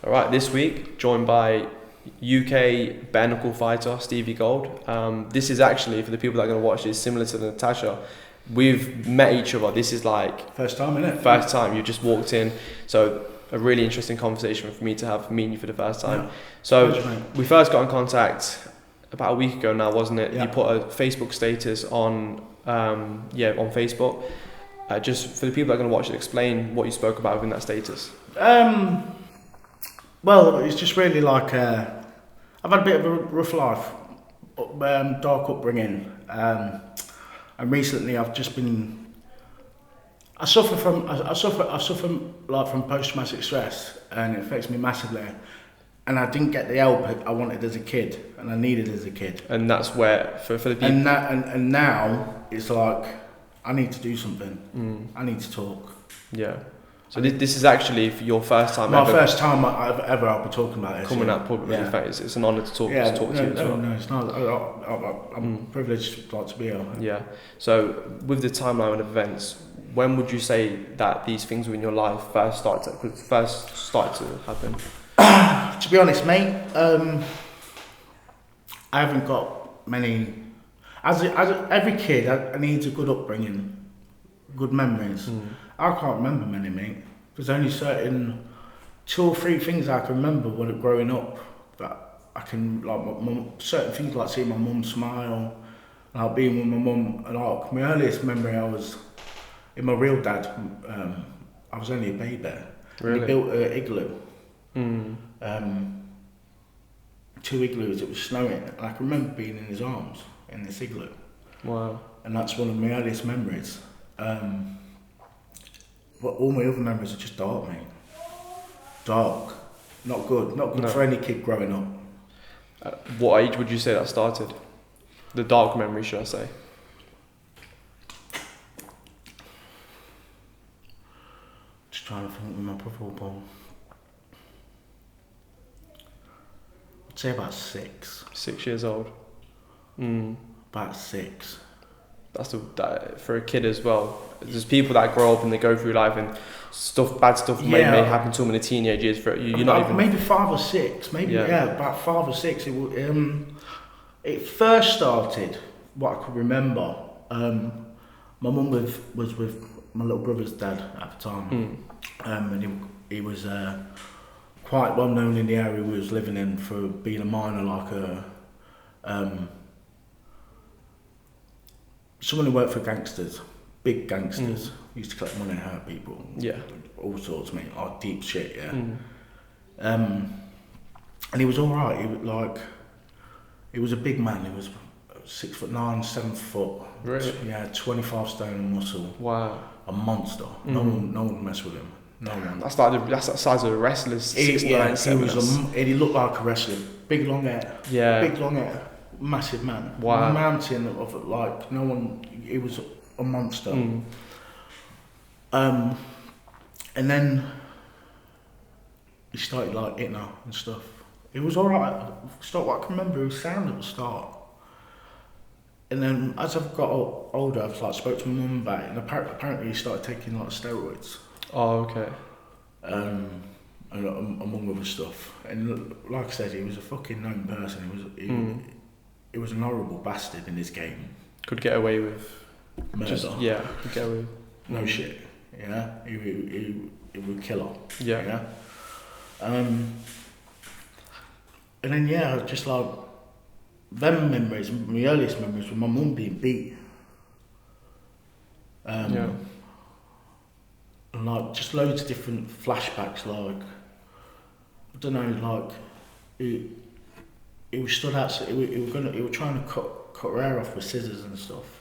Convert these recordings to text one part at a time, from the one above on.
All right, this week joined by UK bare knuckle fighter Stevie Gold. This is actually, for the people that are going to watch this, similar to Natasha. We've met each other. This is like first time, isn't it? First time. You just walked in, so a really interesting conversation for me to have meeting you for the first time. Yeah. So Pleasure, we first got in contact about a week ago now, wasn't it? Yeah. You put a Facebook status on on Facebook. Just for the people that are going to watch it, explain what you spoke about within that status. Well, it's just really like I've had a bit of a rough life, dark upbringing, and recently I've just been. I suffer from like from post-traumatic stress, and it affects me massively. And I didn't get the help I wanted as a kid, and I needed as a kid. And that's where for the people. And now it's like I need to do something. I need to talk. Yeah. So this is actually for your first time. My first time I'll be talking about this. Coming out publicly, in fact, it's an honour to talk to you as well. No, it's not. I'm privileged to be here. Yeah. So with the timeline of events, when would you say that these things within your life first started to happen? To be honest, mate, I haven't got many. As every kid, I need a good upbringing, good memories. I can't remember many, mate. There's only certain 2 or 3 things I can remember when growing up that I can, like certain things like seeing my mum smile, like being with my mum. Like my earliest memory, I was in my real dad. I was only a baby. Really? He built an igloo. 2 igloos. It was snowing, and I can remember being in his arms in this igloo. Wow. And that's one of my earliest memories. But all my other memories are just dark, mate. Dark. Not good. Not good for any kid growing up. What age would you say that started? The dark memory, should I say? Just trying to think with my football. I'd say about 6. 6 years old. About 6. That's that for a kid as well. There's people that grow up and they go through life and bad stuff may happen to them in the teenage years. For you're not even maybe 5 or 6. Maybe about 5 or 6. It first started. What I could remember. My mum was with my little brother's dad at the time, and he was quite well known in the area we was living in for being a miner, like someone who worked for gangsters, big gangsters. Used to collect money and hurt people. Yeah. All sorts, mate. Like deep shit, yeah. And he was alright. He was a big man. He was 6'9", 7 foot. Really? Yeah, 25 stone of muscle. Wow. A monster. No one would mess with him. No one. That's the size of a wrestler's 6'9", 7. He looked like a wrestler. Big long hair. Yeah. Big long hair. Massive man. Wow. A mountain of like no one. He was a monster. And then he started like hitting her and stuff. It was alright. What I can remember, he was sound at the start. And then as I've got older, I've like spoke to my mum about it, and apparently he started taking like steroids. Oh, okay. And among other stuff. And like I said, he was a fucking known person. He was an horrible bastard in his game. Could get away with murder. Could get away with no shit. Yeah, he would kill her. Yeah. And then just like them memories, my earliest memories were my mum being beat. And like just loads of different flashbacks, like I don't know, like he was stood outside. He was trying to cut her hair off with scissors and stuff.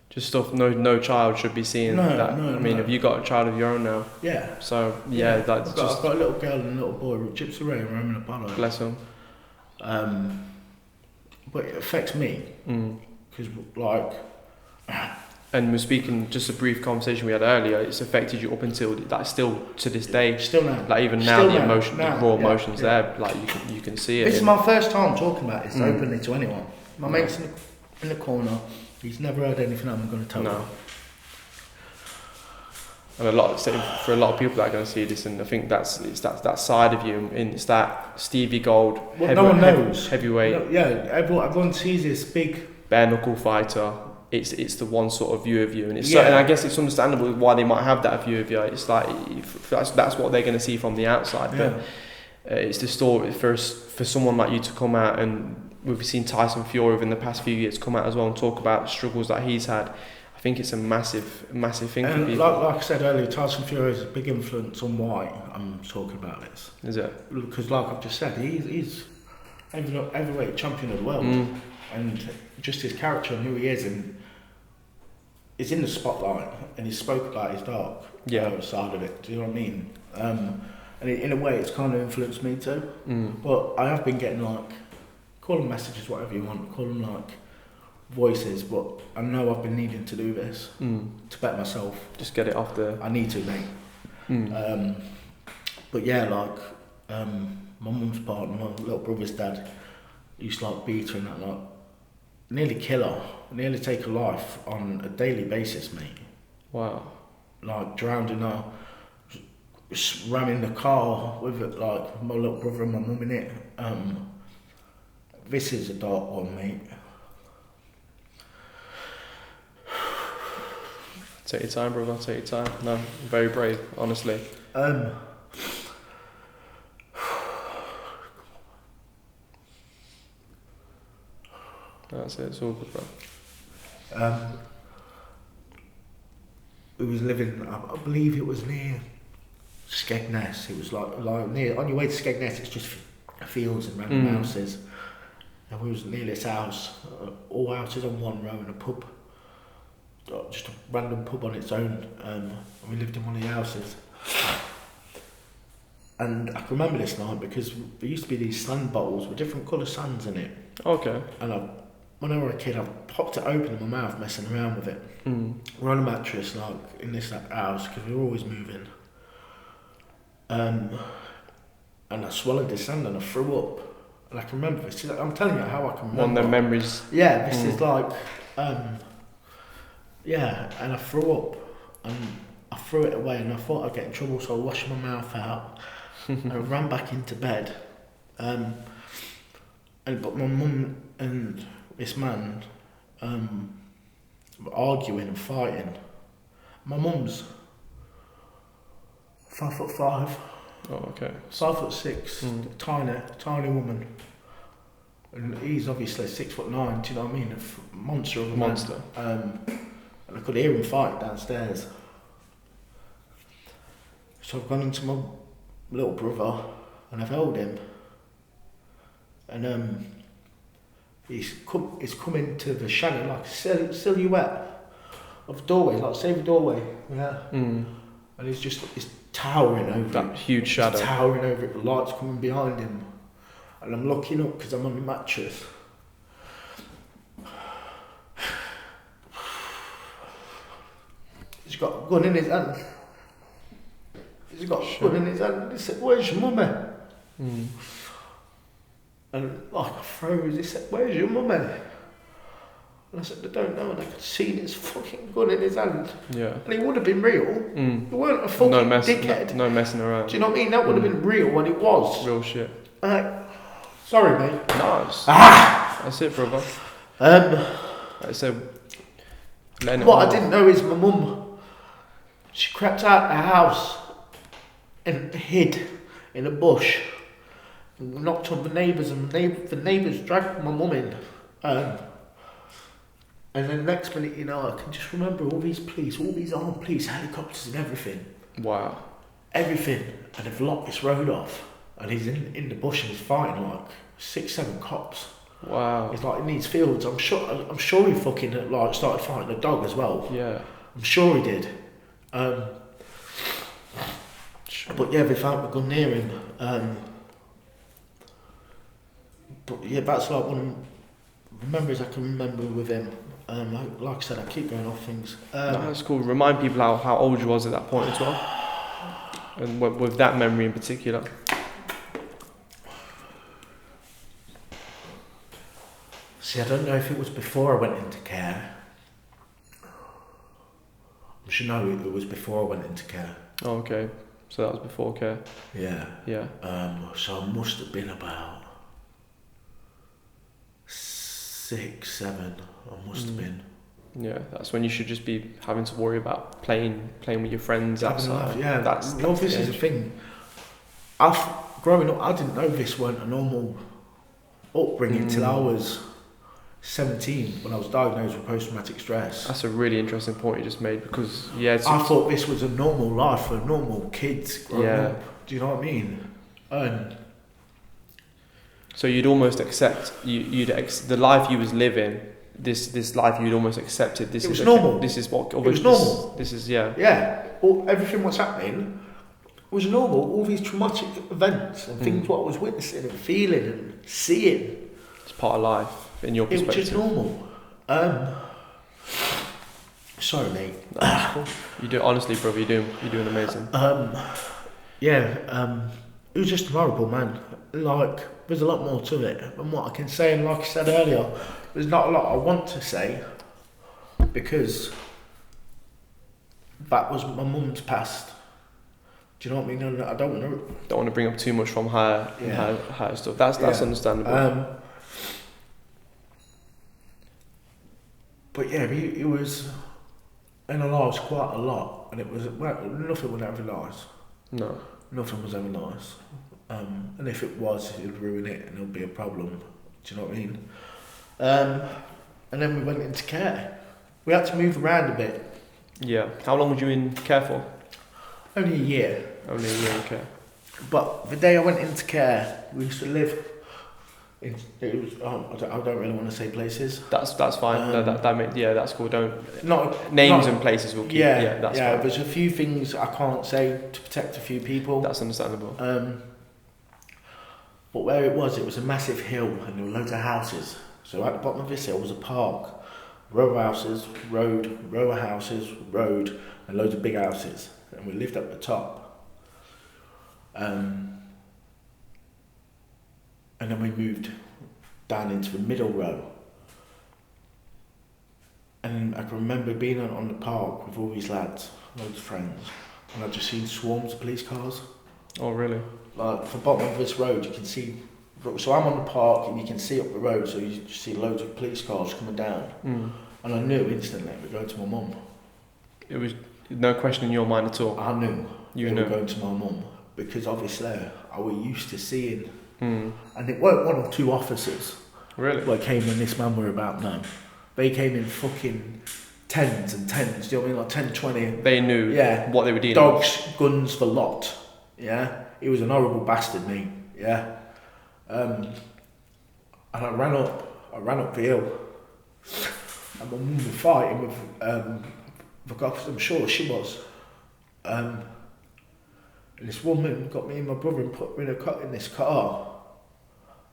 Just stuff no child should be seeing that. I mean, have you got a child of your own now? Yeah. So I've got a little girl and a little boy, Gypsy Ray and Roman Apollo. Bless them. But it affects me because like. And we're speaking, just a brief conversation we had earlier, it's affected you up until, like, still to this day. Still now. Like, even now, the raw emotions there, like, you can see it. This is my first time talking about this openly to anyone. My mate's in the corner, he's never heard anything I'm going to tell him. And for a lot of people that are going to see this, and I think it's that side of you, and it's that Stevie Gold, no one knows. Heavyweight. No, yeah, everyone sees this big bare knuckle fighter. It's the one sort of view of you, and and I guess it's understandable why they might have that view of you. It's like that's what they're going to see from the outside, but it's the story for someone like you to come out, and we've seen Tyson Fury in the past few years come out as well and talk about the struggles that he's had. I think it's a massive thing for people. Like I said earlier, Tyson Fury has a big influence on why I'm talking about this. Is it? Because like I've just said, he's heavyweight champion of the world, and just his character and who he is, and is in the spotlight, and he spoke about his dark side of it. Do you know what I mean? And in a way, it's kind of influenced me too. But I have been getting call them messages, whatever you want, call them voices, but I know I've been needing to do this to better myself. Just get it off the... I need to, mate. But yeah, my mum's partner, my little brother's dad, used to beat her and that, nearly kill her, nearly take her life on a daily basis, mate. Wow. Drowning her, ramming the car with it, my little brother and my mum in it. This is a dark one, mate. Take your time, brother. Take your time. No, very brave, honestly. That's it. It's all good, bro. We was living. I believe it was near Skegness. It was near on your way to Skegness. It's just fields and random houses. And we was near this house. All houses on one row and a pub. Just a random pub on its own, and we lived in one of the houses. And I can remember this night because there used to be these sand bottles with different colour sands in it. Okay. And when I was a kid, I popped it open in my mouth, messing around with it. We're on a mattress, in this house, because we were always moving. And I swallowed this sand and I threw up. And I can remember this. I'm telling you how I can remember. One of the memories. Yeah, this is yeah, and I threw up, and I threw it away, and I thought I'd get in trouble, so I washed my mouth out, and I ran back into bed. But my mum and this man were arguing and fighting. My mum's 5'5". Oh, okay. 5'6", tiny woman. And he's obviously 6'9", do you know what I mean? A monster of a monster. And I could hear him fight downstairs. So I've gone into my little brother and I've held him. And he's come into the shadow, like a silhouette of the doorway, say the doorway. Yeah. And he's towering over that huge shadow. He's towering over it, the light's coming behind him. And I'm looking up because I'm on the mattress. He's got a gun in his hand. He's got a gun in his hand. He said, "Where's your mummy?" And I froze. He said, "Where's your mummy?" And I said, "I don't know." And I could see his fucking gun in his hand. Yeah. And he would have been real. He weren't a fucking dickhead. No messing around. Do you know what I mean? That would have been real when it was. Real shit. Sorry, mate. Nice. That's it, brother. Like I said, what I didn't know is my mum, she crept out the house and hid in a bush, and knocked on the neighbours, and the neighbours dragged my mum in. And then next minute, I can just remember all these armed police, helicopters and everything. Wow. Everything. And they've locked this road off. And he's in the bush and he's fighting 6-7 cops. Wow. He's in these fields. I'm sure he fucking started fighting a dog as well. Yeah. I'm sure he did. But yeah, they found the gun near him. But yeah, that's one of the memories I can remember with him. Like I said, I keep going off things. That's cool. Remind people how old you was at that point as well. And with that memory in particular. See, I don't know if it was before I went into care. I'm know, it was before I went into care. Oh, okay. So that was before care. Yeah. Yeah. So I must have been about 6, 7. I must have been. Yeah, that's when you should just be having to worry about playing with your friends outside. Yeah, that's this is the thing. Growing up, I didn't know this weren't a normal upbringing till I was 17 when I was diagnosed with post-traumatic stress. That's a really interesting point you just made, because I thought this was a normal life for normal kids growing up. Do you know what I mean? So you'd almost accept the life you was living. This life you'd almost accepted. This is normal. This is what. It was normal. This is Yeah. Everything was happening was normal. All these traumatic events and things what I was witnessing and feeling and seeing. It's part of life in your perspective. It was just normal. Sorry, mate. That's cool. You do, honestly, brother. You're doing amazing. It was just horrible, man. Like, there's a lot more to it than what I can say, and like I said earlier, there's not a lot I want to say because that was my mum's past. Do you know what I mean? I don't want to bring up too much from her and her stuff. That's understandable. But yeah, it was in our lives quite a lot, and it was nothing was ever nice. No, nothing was ever nice. And if it was, it would ruin it, and it'll be a problem. Do you know what I mean? And then we went into care. We had to move around a bit. Yeah. How long were you in care for? Only a year. Only a year, okay. But the day I went into care, we used to live in. It was. I don't really want to say places. That's fine. No, that's cool. Don't. Not names and places will keep. Yeah, that's fine. There's a few things I can't say to protect a few people. That's understandable. But where it was a massive hill, and there were loads of houses. So at the bottom of this hill was a park, row of houses, road, row of houses, road, and loads of big houses. And we lived up the top. And then we moved down into the middle row. And I can remember being on the park with all these lads, loads of friends, and I'd just seen swarms of police cars. Oh, really? Like, from the bottom of this road, you can see. So I'm on the park, and you can see up the road, so you just see loads of police cars coming down. And I knew instantly it would go to my mum. It was no question in your mind at all? I knew. You it knew? would go to my mum. Because obviously, I was used to seeing. And it weren't one or two officers. Really? What came in this man were about now. They came in fucking tens and tens, do you know what I mean? Like 10, 20. They knew what they were dealing Dogs, guns for lot. Yeah? He was an horrible bastard, me. Yeah? And I ran up the hill. And my mum was fighting with the cops, I'm sure she was. And this woman got me and my brother and put me in this car.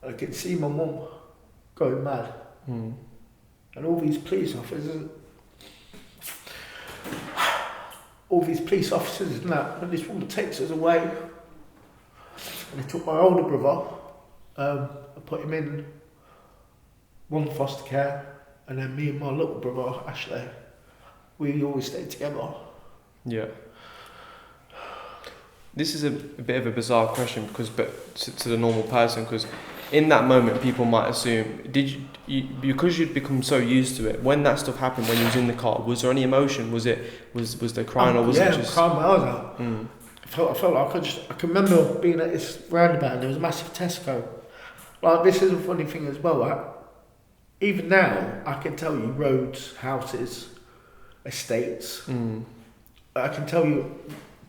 And I could see my mum going mad. And all these police officers, and that, and this woman takes us away. And they took my older brother, I put him in one foster care, and then me and my little brother, Ashley, we always stayed together. Yeah. This is a bit of a bizarre question to the normal person, because in that moment people might assume, because you'd become so used to it, when that stuff happened, when you was in the car, was there any emotion? Was there crying, or was it just? Yeah, crying my eyes out. I felt like I can remember being at this roundabout and there was a massive Tesco. Like, this is a funny thing as well. Even now, I can tell you roads, houses, estates. I can tell you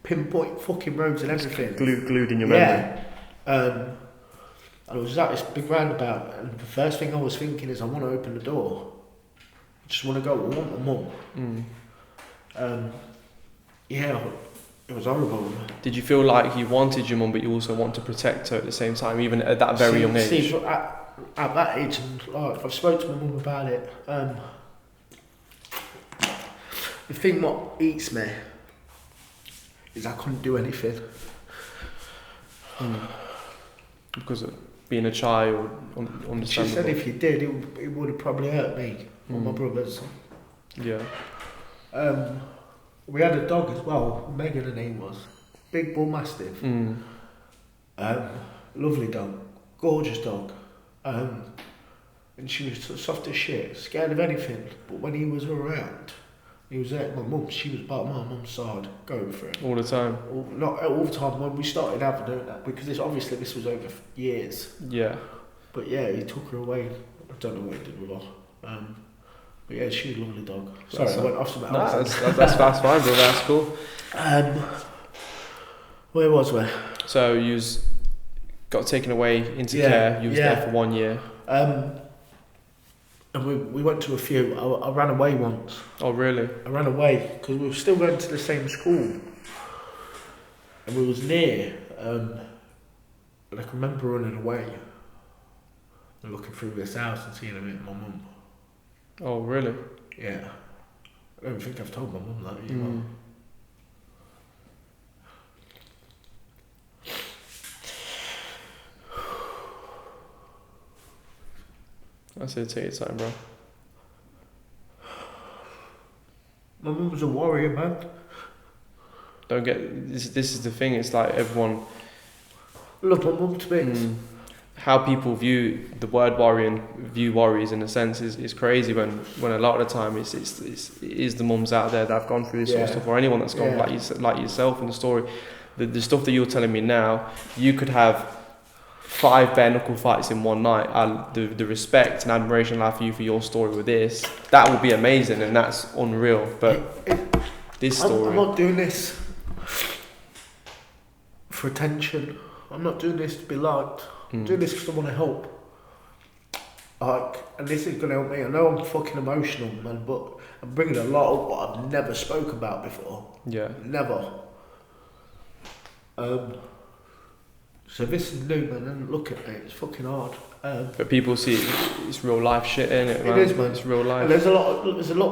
pinpoint fucking roads and everything. Glued in your memory. Yeah. I was at this big roundabout, and the first thing I was thinking is, I want to open the door. I just want to go. I want my mum. Yeah, it was horrible. Did you feel like you wanted your mum, but you also want to protect her at the same time, even at that very young age? See, at that age, and like, I've spoken to my mum about it. The thing what eats me is I couldn't do anything. Because of being a child, understandable. She said if you did, it would have probably hurt me or my brothers. Yeah. We had a dog as well. Megan, her name was. Big bull mastiff. Lovely dog, gorgeous dog. And she was soft as shit, scared of anything. But when he was around, he was at my mum. She was by my mum's side, going for it all the time. Not all the time. When we started having doing that, because obviously this was over years. Yeah. But yeah, he took her away. I don't know what he did with her. But yeah, she was a lovely dog. Sorry, I went off something else. That's fine, bro. That's cool. Where was we? So you got taken away into care. You was there for 1 year. And we went to a few. I ran away once. Oh, really? I ran away because we were still going to the same school. And we was near. And I can remember running away and looking through this house and seeing a bit of my mum. Oh, really? Yeah. I don't think I've told my mum that either. I said take your time, bro. My mum was a warrior, man. Don't get this is the thing. It's like everyone. I love my mum to bits. How people view the word warrior and view warriors in a sense is crazy when a lot of the time it is the mums out there that have gone through this sort of stuff, or anyone that's gone like yourself in the story. The stuff that you're telling me now, you could have 5 bare knuckle fights in one night. The respect and admiration I have for you for your story with this, that would be amazing, and that's unreal. But this story, I'm not doing this for attention. I'm not doing this to be liked. I'm doing this because I want to help. And this is going to help me. I know I'm fucking emotional, man, but I'm bringing a lot of what I've never spoke about before. Yeah. Never. So this is new, man, and look at it, it's fucking hard. But people see it's real life shit, innit, man? It is, man. It's real life. And there's a lot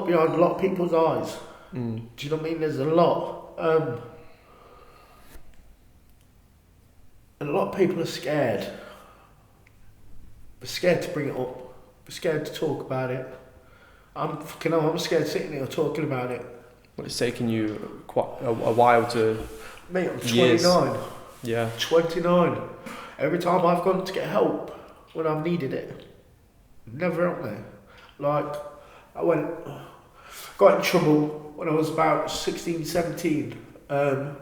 behind a lot of people's eyes. Do you know what I mean? There's a lot. And a lot of people are scared. They're scared to bring it up. They're scared to talk about it. I'm scared sitting here talking about it. Well, it's taken you quite a while to... Mate, I'm 29. Years. Yeah. 29. Every time I've gone to get help when I've needed it, never helped me. Like, got in trouble when I was about 16, 17. And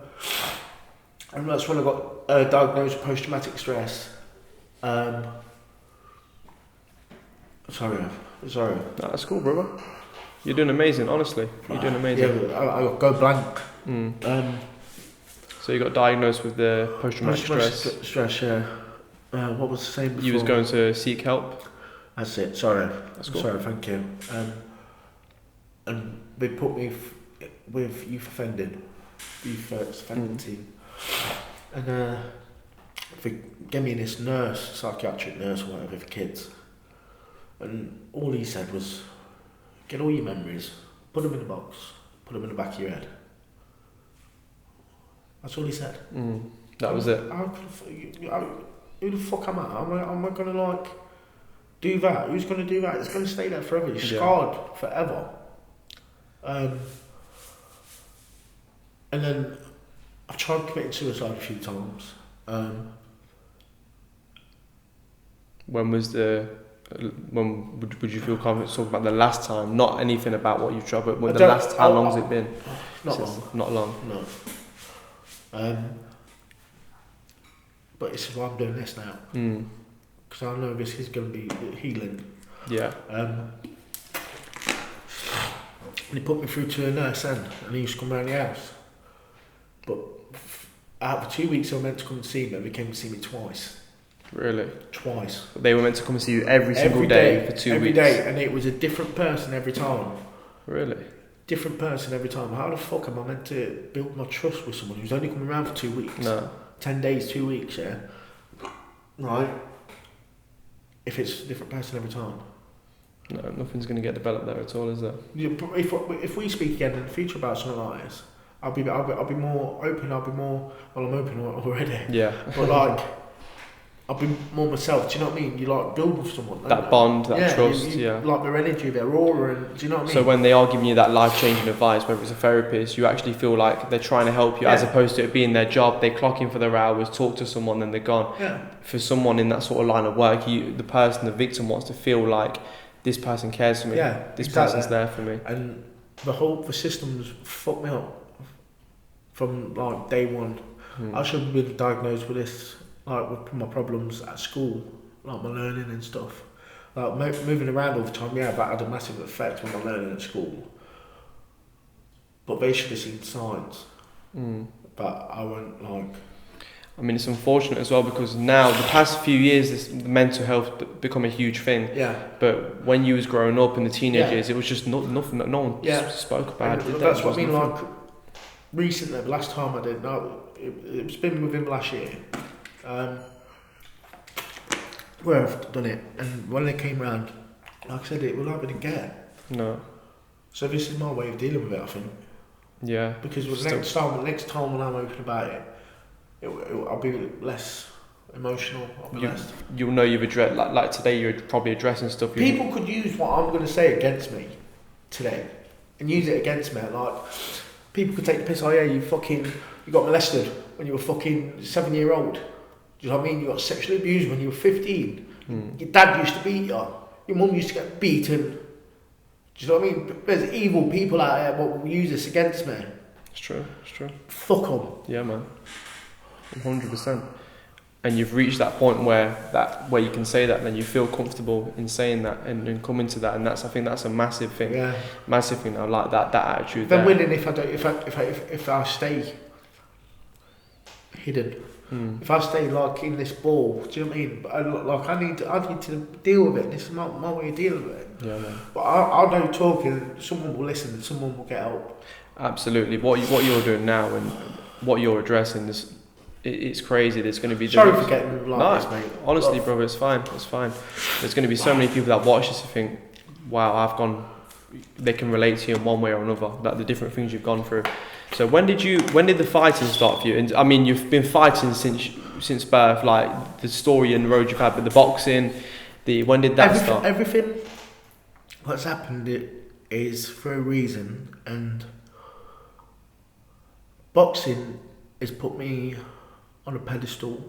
that's when I got diagnosed with post-traumatic stress. Sorry. No, that's cool, brother. You're doing amazing, honestly. You're doing amazing. Yeah, I go blank. So you got diagnosed with the post-traumatic stress, yeah. What was the same before? You was going to seek help? That's it, sorry. That's cool. Sorry, thank you. And they put me with youth offending team. And they gave me this psychiatric nurse or whatever for kids. And all he said was, get all your memories, put them in a box, put them in the back of your head. That's all he said. That was it. Who the fuck am I? Am I going to do that? Who's going to do that? It's going to stay there forever. You're scarred forever. And then I've tried committing suicide a few times. When would you feel confident to talk about the last time? Not anything about what you've tried, but how long has it been? Not long. Not long. No. But this is why I'm doing this now. Because I know this is going to be healing. Yeah. And he put me through to a nurse and he used to come around the house. But out of 2 weeks they were meant to come and see me, they came to see me twice. Really? Twice. They were meant to come and see you every single day for 2 weeks? Every day, and it was a different person every time. Really? Different person every time. How the fuck am I meant to build my trust with someone who's only coming around for 2 weeks? No. 10 days, 2 weeks, yeah? Right? If it's a different person every time. No, nothing's going to get developed there at all, is there? Yeah, but if we speak again in the future about something like this, I'll be more open, I'm open already. Yeah. But I've been more myself. Do you know what I mean? You like build with someone. That bond, that trust, yeah. Like their energy, their aura, and do you know what I mean? So when they are giving you that life-changing advice, whether it's a therapist, you actually feel like they're trying to help you, as opposed to it being their job. They clock in for their hours, talk to someone, then they're gone. Yeah. For someone in that sort of line of work, the victim wants to feel like this person cares for me. Yeah, this person's there for me. And the systems fucked me up from like day one. I should have been diagnosed with this, like with my problems at school, like my learning and stuff. Like moving around all the time, that had a massive effect on my learning at school. But they should have seen signs. But I won't like. I mean, it's unfortunate as well, because now, the past few years, this mental health become a huge thing. Yeah. But when you was growing up in the teenage years, it was just nothing that no one spoke about. That's what I mean. Like recently, the last time I did, it's been within the last year. Where I've done it, and when they came round, like I said, it was like we didn't get it. No. So this is my way of dealing with it, I think. Yeah. Because next time when I'm open about it, I'll be less emotional. You'll know you've addressed, like today, you're probably addressing stuff. People could use what I'm going to say against me today, and use it against me. Like people could take the piss. Oh yeah, you got molested when you were fucking 7-year-old. Do you know what I mean? You got sexually abused when you were 15. Your dad used to beat you. Your mum used to get beaten. Do you know what I mean? There's evil people out there that will use this against me. It's true. Fuck them. Yeah, man. 100%. And you've reached that point where you can say that, and then you feel comfortable in saying that and coming to that, and I think that's a massive thing. Yeah. Massive thing. I like that attitude. They're winning if I stay hidden. If I stay like in this ball, do you know what I mean? I need to deal with it. This is my way of dealing with it. Yeah, man. But I know talking, someone will listen, and someone will get help. Absolutely. What you're doing now and what you're addressing is, it's crazy. There's going to be. Sorry for getting like this, mate. Honestly, brother, it's fine. There's going to be so many people that watch this and think, "Wow, they can relate to you in one way or another. Like the different things you've gone through." So when did the fighting start for you? And I mean, you've been fighting since birth. Like the story and the road you've had, but the boxing, when did that start? Everything what's happened is for a reason, and boxing has put me on a pedestal.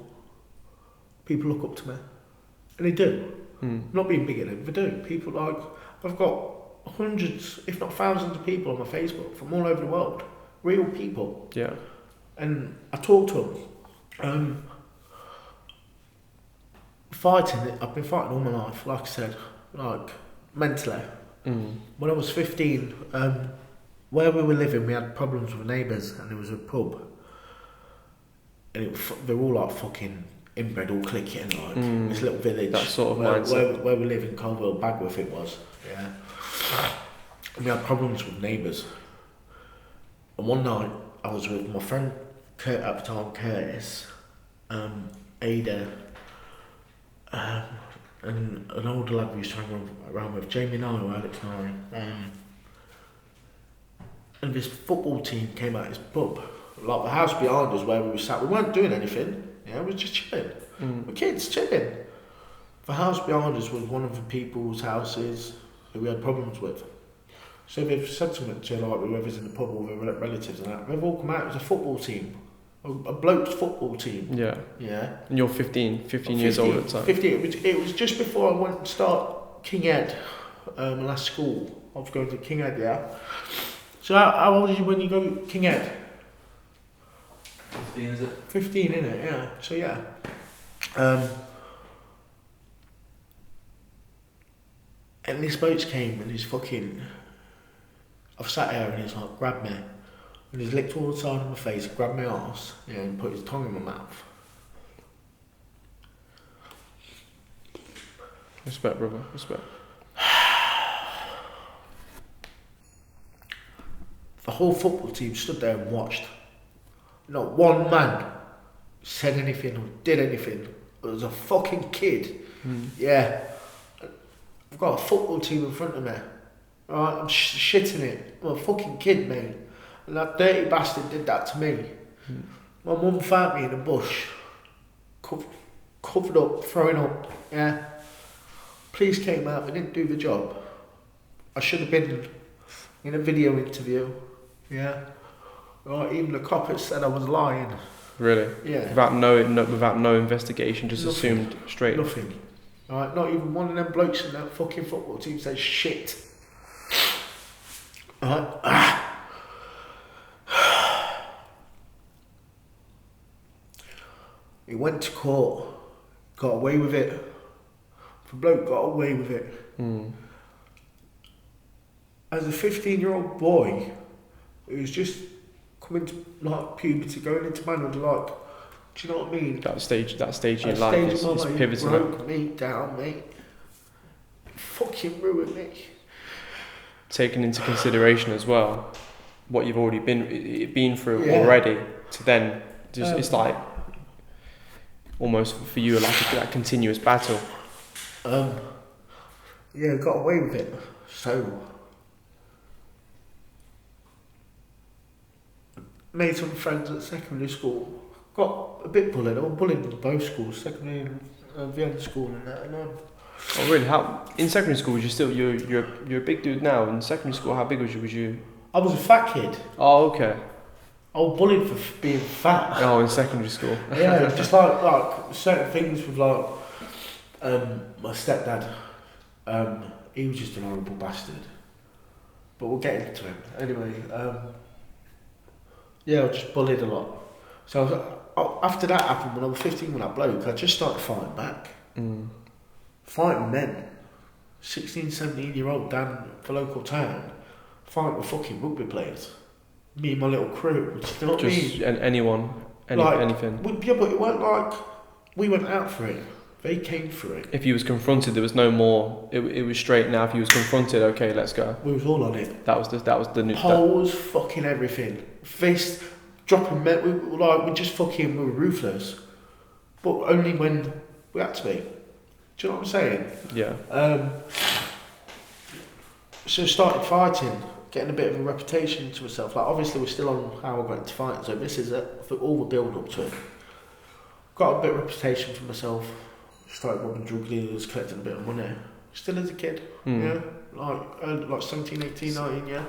People look up to me, and they do. Not being big at it, they do. People I've got hundreds, if not thousands, of people on my Facebook from all over the world. Real people. Yeah. And I talk to them. Fighting, I've been fighting all my life, like I said, like mentally. When I was 15, where we were living, we had problems with neighbours, and there was a pub. And they were all like fucking inbred, all clicking, like this little village. That sort of mindset. Where we live in Colville, Bagworth it was. Yeah. And we had problems with neighbours. And one night, I was with my friend Kurt at the time, Curtis, Ada, and an older lad we used to hang around with, Jamie Nile, Alex Nile. And this football team came out of his pub, like the house behind us where we were sat. We weren't doing anything, we were just chilling. We're kids chilling. The house behind us was one of the people's houses who we had problems with. So they've said something to like whoever's in the pub or their relatives and that. They've all come out. It was a football team, a bloke's football team. Yeah. Yeah. And you're 15 years old at the time. 15. It was just before I went to start King Ed, last school. I was going to King Ed, yeah. So how old are you when you go King Ed? 15, is it? 15, innit? Yeah. So yeah. And this boat came and he's fucking. I've sat here and he's like, grabbed me. And he's licked all the side of my face, grabbed my arse, and put his tongue in my mouth. Respect, brother, respect. The whole football team stood there and watched. Not one man said anything or did anything. It was a fucking kid. Yeah. I've got a football team in front of me. Right, I'm shitting it. I'm a fucking kid, mate. And that dirty bastard did that to me. My mum found me in a bush, covered up, throwing up. Yeah. Police came out. They didn't do the job. I should have been in a video interview. Yeah. Or even the coppers said I was lying. Really? Yeah. Without no investigation, just Nothing. assumed straight. Nothing. Alright, not even one of them blokes in that fucking football team said shit. Alright. He went to court, got away with it. The bloke got away with it. As a 15-year-old boy who's just coming to like puberty, going into manhood, like, do you know what I mean? That stage in your life is pivoting. Broke me down, mate. It fucking ruined me. Taking into consideration as well what you've already been through already, to then just it's like almost for you like that continuous battle. Yeah, got away with it. So made some friends at secondary school. Got a bit bullied. I was bullied in both schools, secondary and Vienna school and that. And Oh really? How in secondary school was you still you're a big dude now? In secondary school, how big was you? Was you? I was a fat kid. Oh okay. I was bullied for being fat. Oh, in secondary school. Yeah, just like certain things with like my stepdad. He was just an horrible bastard. But we'll get into him anyway. Yeah, I was just bullied a lot. So after that happened, when I was 15 with that bloke, I just started fighting back. Fighting men. 16, 17-year-old down the local town. Fighting with fucking rugby players. Me and my little crew. Do you know what I mean? Just anyone, anything. Yeah, but it weren't like we went out for it. They came for it. If you was confronted, there was no more. It was straight now. If you was confronted, okay, let's go. We was all on it. That was the new. Poles, fucking everything. Fist, dropping men. We just fucking we were ruthless. But only when we had to be. Do you know what I'm saying? Yeah. So started fighting, getting a bit of a reputation to myself. Like obviously we're still on how I got into fighting. So this is for all the build up to it. Got a bit of reputation for myself. Started robbing drug dealers, collecting a bit of money. Still as a kid, yeah. Like 17, 18, 19, yeah.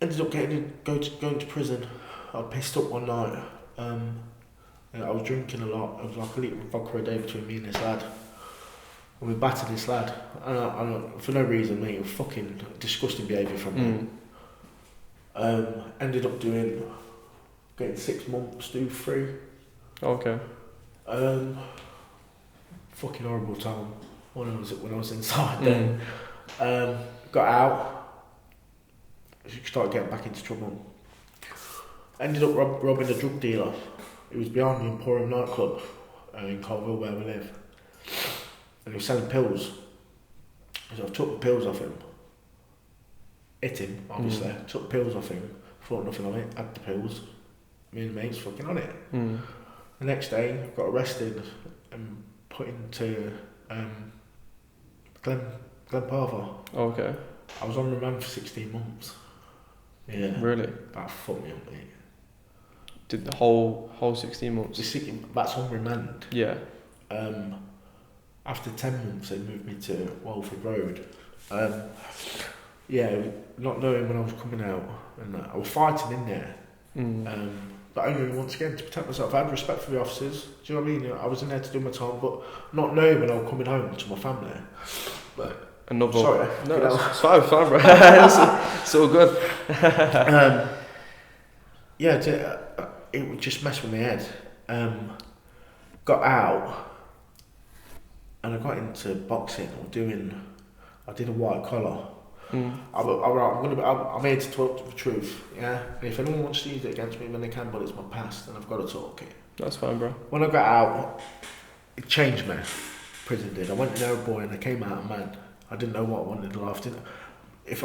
Ended up going to prison. I pissed up one night. I was drinking a lot. It was like a litre of vodka a day between me and this lad. And we battered this lad. And for no reason, mate. It was fucking disgusting behaviour from him. Ended up getting 6 months, do 3. Okay. Fucking horrible time when I was inside then. Got out. Started getting back into trouble. Ended up robbing a drug dealer. He was behind the Emporium nightclub in Colville where we live. And he was selling pills. So I took the pills off him. Hit him, obviously. Took the pills off him. Thought nothing of it. Had the pills. Me and the mates fucking on it. The next day, I got arrested and put into Glen Parva. Okay. I was on remand for 16 months. Yeah. Really? That fucked me up, mate. Did the whole 16 months? That's on remand. Yeah. After 10 months, they moved me to Walford Road. Yeah, not knowing when I was coming out, and I was fighting in there. But only once again to protect myself. I had respect for the officers. Do you know what I mean? I was in there to do my time, but not knowing when I was coming home to my family. But sorry, no, it's fine, bro. it's all good. Yeah, it would just mess with my head. Got out, and I got into boxing I did a white collar. I'm here to talk the truth, yeah. And if anyone wants to use it against me, then they can. But it's my past, and I've got to talk it. That's fine, bro. When I got out, it changed me. Prison did. I went in there a boy, and I came out a man. I didn't know what I wanted in life.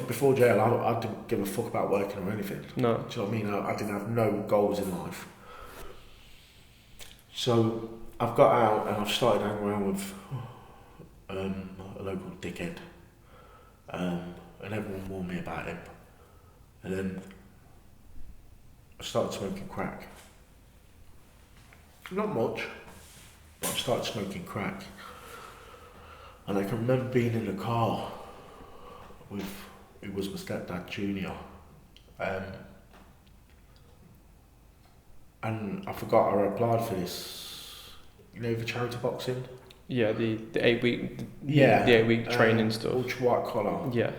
Before jail, I didn't give a fuck about working or anything. No. Do you know what I mean? I didn't have no goals in life. So I've got out, and I've started hanging around with a local dickhead. And everyone warned me about him. And then I started smoking crack. Not much, but I started smoking crack. And I can remember being in a car with, it was my stepdad, Junior. And I forgot I applied for this, you know, the charity boxing? Yeah, the 8 week, Yeah. the 8 week training stuff. Ultra white collar. Yeah.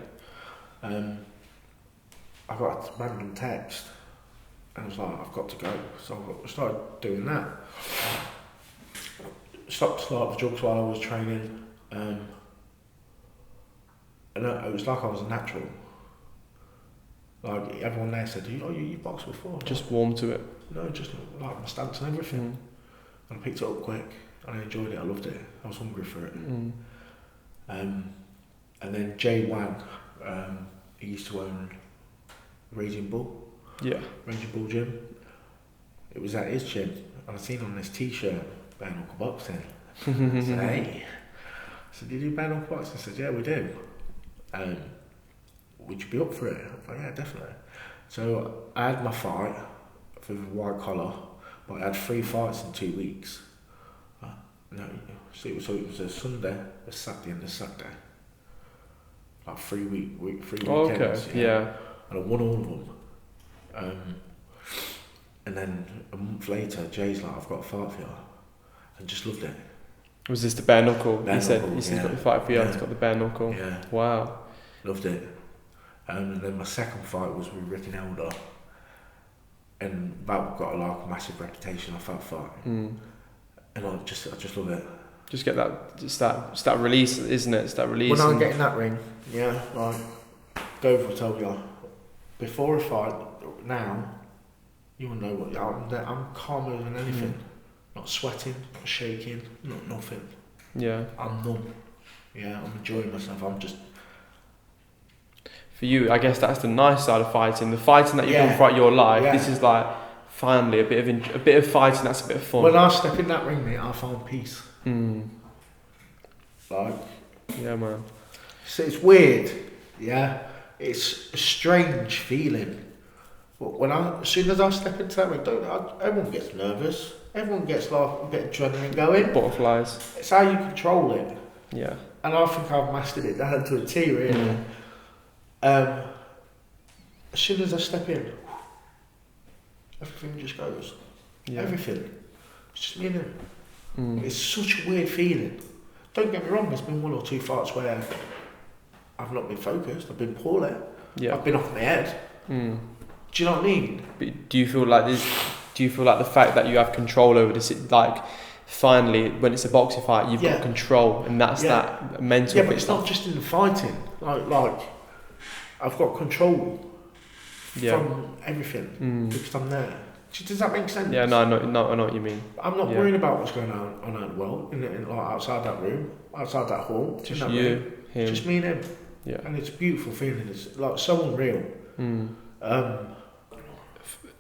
I got a random text and I was like, I've got to go. So I started doing that. Stopped to start the drugs while I was training. And it was like I was a natural. Like everyone there said, you boxed before? Just warm to it. No, just like my stance and everything. And I picked it up quick and I enjoyed it, I loved it. I was hungry for it. And then Jay Wang, he used to own Raging Bull. Yeah. Raging Bull gym. It was at his gym and I seen on this t-shirt, bare knuckle boxing. I said, hey. I said, do you do bare knuckle boxing? I said, yeah, we do. Would you be up for it? I was like, yeah, definitely. So I had my fight for the white collar, but I had 3 fights in 2 weeks. So it was a Sunday, a Saturday and a Saturday. Like 3 weekends. Okay, yeah. And I won all of them. And then a month later, Jay's like, I've got a fight for you. And just loved it. Was this the bare knuckle? He said knuckle, he's got the fight for you, he's got the bare knuckle. Yeah. Wow. Loved it. And then my second fight was with Rick and Elder. And that got like a massive reputation off that fight. And I just love it. Just get that release, isn't it? It's that release. When I get in that ring, yeah, like Dover told you, before a fight, now, you will know what I'm calmer than anything. Not sweating, not shaking, not nothing. Yeah. I'm numb. Yeah, I'm enjoying myself. I'm just. For you, I guess that's the nice side of fighting. The fighting that you've done throughout your life. Yeah. This is like finally a bit of fighting. That's a bit of fun. When I step in that ring, mate, I found peace. Like. Yeah, man. So it's weird. Yeah, it's a strange feeling. But as soon as I step into that ring, everyone gets nervous. Everyone gets like a bit of adrenaline going. Butterflies. It's how you control it. Yeah. And I think I've mastered it down to a T, really. As soon as I step in, everything just goes. Yeah. Everything. It's just me and him. It's such a weird feeling. Don't get me wrong, there's been 1 or 2 fights where I've not been focused, I've been poorly. Yeah. I've been off my head. Do you know what I mean? But do you feel like the fact that you have control over this, like finally when it's a boxing fight you've got control, and that's that mental. Yeah, but it's not just in the fighting. Like I've got control from everything because I'm there. Does that make sense? Yeah, no, I know what you mean. I'm not worrying about what's going on out the world, like outside that room, outside that hall. Just you, him. Just me and him. Yeah. And it's a beautiful feeling. It's like so unreal.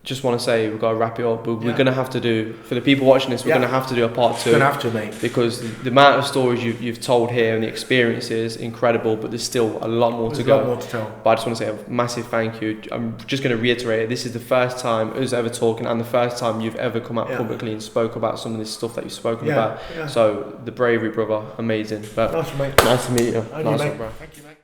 Just want to say we've got to wrap it up, but we're going to have to do, for the people watching this, we're going to have to do a part 2. We're going to have to, mate. Because the amount of stories you've told here and the experience is incredible, but there's still a lot more to go. A lot more to tell. But I just want to say a massive thank you. I'm just going to reiterate it. This is the first time us ever talking and the first time you've ever come out publicly and spoke about some of this stuff that you've spoken about. Yeah. So the bravery, brother, amazing. But nice, mate. Nice to meet you. Nice one, bro. Thank you, mate.